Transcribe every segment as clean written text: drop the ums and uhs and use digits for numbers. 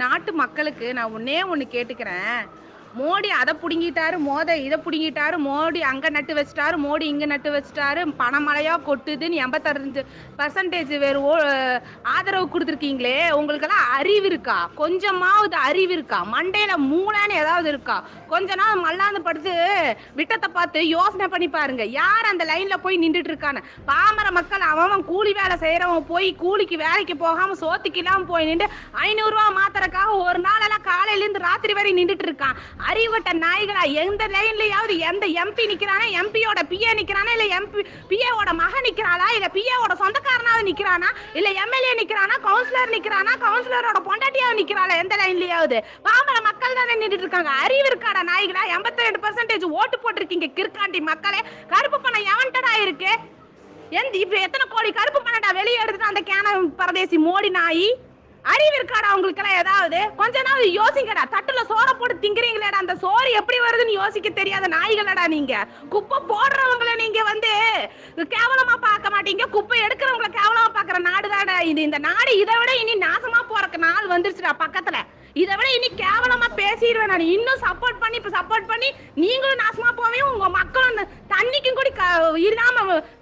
நாட்டு மக்களுக்கு நான் ஒன்னே ஒன்று கேட்டுக்கிறேன். மோடி அதை பிடுங்கிட்டாரு, இதை பிடுங்கிட்டாரு, மோடி அங்கே நட்டு வச்சிட்டாரு, மோடி இங்கே நட்டு வச்சிட்டாரு, பணமழையாக கொட்டுதுன்னு 85% வேறு ஆதரவு கொடுத்துருக்கீங்களே, உங்களுக்கெல்லாம் அறிவு இருக்கா? கொஞ்சமாவது அறிவு இருக்கா? மண்டையில் மூளைன்னு ஏதாவது இருக்கா? கொஞ்ச நாள் மல்லாந்து படுத்து விட்டத்தை பார்த்து யோசனை பண்ணி பாருங்க. யார் அந்த லைனில் போய் நின்றுட்டு இருக்கான்னு. பாமர மக்கள் அவன் கூலி வேலை செய்கிறவன் போய் கூலிக்கு வேலைக்கு போகாமல் சோத்துக்கு இல்லாமல் போய் நின்று 500 ரூபா மாத்திரக்காக ஒரு நாளெல்லாம் காலையிலேருந்து ராத்திரி வரை நின்றுட்டு இருக்கான். அறிவுட்ட நாய்களா, எந்த லைன்லயாவது எந்த எம்பி நிக்கிறானா, எம்பியோட பிஏ நிக்கிறானா, இல்ல எம்பி பிஏவோட மகன் நிக்கிறாளா, இல்ல பிஏவோட சொந்தக்காரனாவது நிக்கிறானா, இல்ல எம்எல்ஏ நிக்கிறானா, கவுன்சிலர் நிக்கிறானா, கவுன்சிலரோட பொண்டாட்டியாவது நிக்கிறாளா? எந்த லைன்லயாவது? பாமர மக்கள் தானே நின்றுட்டு இருக்காங்க. அறிவு இருக்காடா நாய்களா? 82% ஓட்டு போட்டிருக்கீங்க கிற்காண்டி மக்களே. கருப்பு பணம் எவன்டா இருக்கு? இப்ப எத்தனை கோடி கருப்பு பணம்டா வெளியே எடுத்துட்டு அந்த கேன பரதேசி மோடி நாய்? அறிவு இருக்காடா உங்களுக்கெல்லாம்? ஏதாவது கொஞ்ச நாள் யோசிங்கடா. தட்டுல சோற போட்டு திங்கிறீங்களேடா, அந்த சோறு எப்படி வருதுன்னு யோசிக்க தெரியாத நாய்களடா நீங்க. குப்பை போடுறவங்களை நீங்க கேவலமா பார்க்க மாட்டீங்க, குப்பை எடுக்கிறவங்களை கேவலமா பாக்குற நாடுதாடா இது. இந்த நாடு இதை விட இனி நாசமா போறக்கு நாள் வந்துருச்சுடா பக்கத்துல. இதை விட இனி கேவலமா பேசிடுவேன் நான். இன்னும் சப்போர்ட் பண்ணி நீங்களும் நாசமா போவீங்க, உங்க மக்களும் தண்ணிக்கும் கூட இல்லாம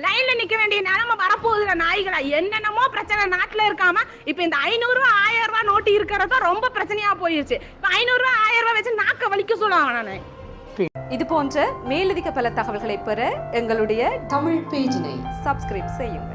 லைன்ல நிக்க வேண்டிய நிலைமை வரப்போகுதுல நாய்களா. என்னென்னமோ பிரச்சனை நாட்டுல இருக்காம இப்ப இந்த 500 ரூபா 1000 ரூபாய் நோட்டு இருக்கிறதா ரொம்ப பிரச்சனையா போயிருச்சு. இப்ப 500 ரூபாய் 1000 ரூபாய் வச்சு நாக்க வலிக்க சொல்லுவாங்க. நானு இது போன்ற மேலதிக பல தகவல்களை பெற எங்களுடைய தமிழ் பேஜினை சப்ஸ்கிரைப் செய்யுங்கள்.